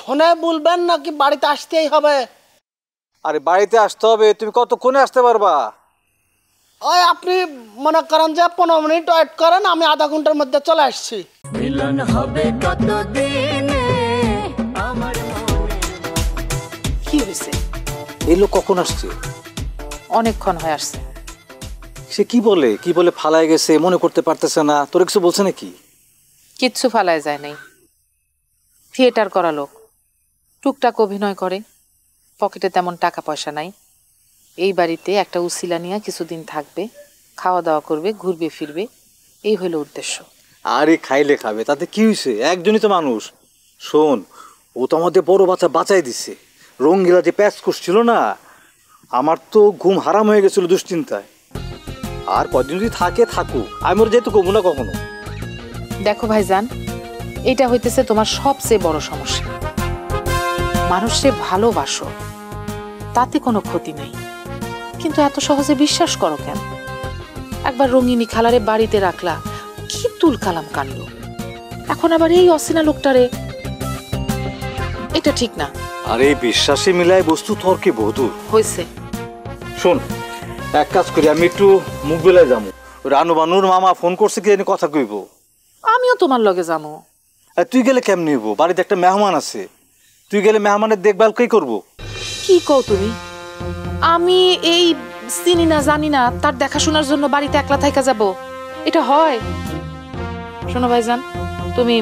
ফোনে বলবেন নাকি বাড়িতে আসতেই হবে? আরে বাড়িতে আসতে হবে, তুমি কতক্ষণে আসতে পারবা? ওই আপনি মনে করেন যে 15 মিনিট ওয়েট করেন, আমি আধা ঘন্টার মধ্যে চলে আসছি। মিলন হবে কতদিনে আমার মনে। কি হয়েছে? এই লোক কখন আসছে? অনেকক্ষণ হয়ে আসছে। সে কি বলে ফালায় গেছে, মনে করতে পারতেছে না, তোর কিছু বলছে নাকি? কিচ্ছু ফালায় যায় নাই। থিয়েটার করা লোক, টুকটাক অভিনয় করে, পকেটে তেমন টাকা পয়সা নাই। এই বাড়িতে একটা উসিলা নিয়ে কিছুদিন থাকবে, খাওয়া দাওয়া করবে, ঘুরবে ফিরবে, এই হলো উদ্দেশ্য। আরে খাইলে খাবে, তাতে কি হয়েছে? একজনই তো মানুষ। শোন, ও তো আমাদের বড় বাচ্চা বাঁচাই দিছে। রঙ্গিলা যে প্যাচ করছিল না, আমার তো ঘুম হারাম হয়ে গেছিল দুশ্চিন্তায়। আর কদিন যদি থাকে থাকুক, আমি ওর যেহেতু কমু না কখনো। দেখো ভাইজান, এটা হইতেছে তোমার সবচেয়ে বড় সমস্যা। মানুষে ভালোবাসো, তাতে কোনো ক্ষতি নেই, কিন্তু এত সহজে বিশ্বাস করো কেন? একবার রঙিনী খালারে বাড়িতে রাখলা, কি তুল কালাম কাণ্ড। এখন আবার এই অচেনা লোকটারে, এটা ঠিক না। আরে বিশ্বাসে মিলায় বস্তু তর্কে বহুদূর হয়েছে। শোন, এক কাজ করি, আমি একটু মুখ বেলায় যাবো। রানু বানুর মামা ফোন করছে, কি জানি কথা কইব। আমিও তোমার লগে যাবো। তুই গেলে কেমনি হইব? বাড়িতে একটা মেহমান আছে, তুই গেলে মেহমানের দেখভাল কে করবো? কি কও তুমি? আমি এই চিনি না জানি না, তার দেখাশোনার জন্য বাড়িতে একলা থাইকা যাব? এটা হয়? শোনো ভাইজান, তুমি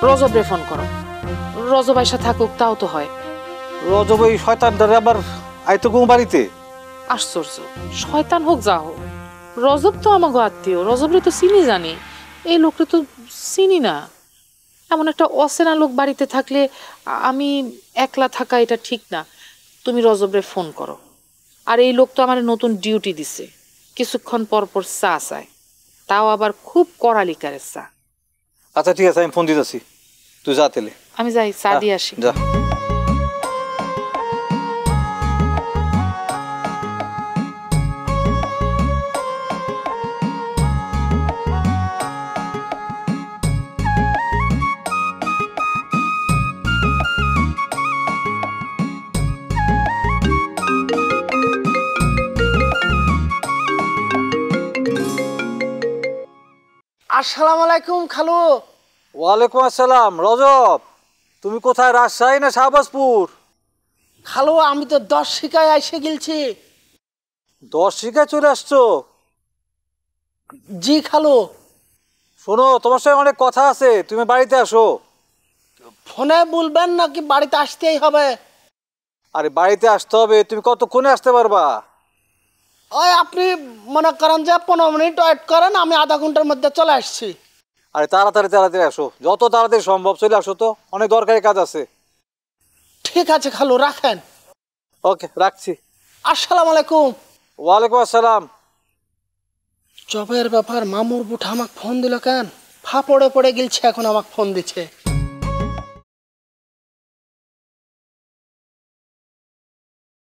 রজবরে ফোন করো, রজব আইসা থাকুক, তাও তো হয়। রজব ওই শয়তান দ্বারা আবার আইতো কোন বাড়িতে? আশ্চর্য, শয়তান হোক যা হোক, রজব তো আমাকে আত্মীয়, রজবরে তো চিনি জানি, এই লোকটা তো চিনি না। এমন একটা অচেনা লোক বাড়িতে থাকলে আমি একলা থাকা এটা ঠিক না। তুমি রজবরে ফোন করো। আর এই লোক তো আমার নতুন ডিউটি দিছে, কিছুক্ষণ পর পর চা চায়, তাও আবার খুব কড়ালিকারের চা। আচ্ছা ঠিক আছে, আমি ফোন দিতেছি, তুই যা তেলে। আমি যাই চা দিয়ে আসি। যা। আসসালামু আলাইকুম খালু। ওয়ালাইকুম আসসালাম। রজব, তুমি কোথায়, রাজশাহী না শাহবাজপুর? খালু আমি তো 10 শিকায় এসে গেলছি। 10 শিকায় চলে আসছো? জি খালু। শোনো, তোমার সঙ্গে অনেক কথা আছে, তুমি বাড়িতে আসো। ফোনে বলবেন নাকি বাড়িতে আসতেই হবে? আরে বাড়িতে আসতে হবে, তুমি কতক্ষণে আসতে পারবা? ওই আপনি মনে করেন যে 15 মিনিট ওয়েট করেন, আমি আধা ঘন্টার মধ্যে চলে আসছি। আরে তাড়াতাড়ি তাড়াতাড়ি আসো, যত তাড়াতাড়ি সম্ভব চলে আসো, তো অনেক দরকারি কাজ আছে। ঠিক আছে খালু, রাখেন। ওকে, রাখছি। আসসালামু আলাইকুম। ওয়ালাইকুম আসসালাম। জবের ব্যাপার, মামুর বুঠা আমাকে ফোন দিল কেন? ফাপড়ে পড়ে গেলছে, এখন আমাকে ফোন দিচ্ছে।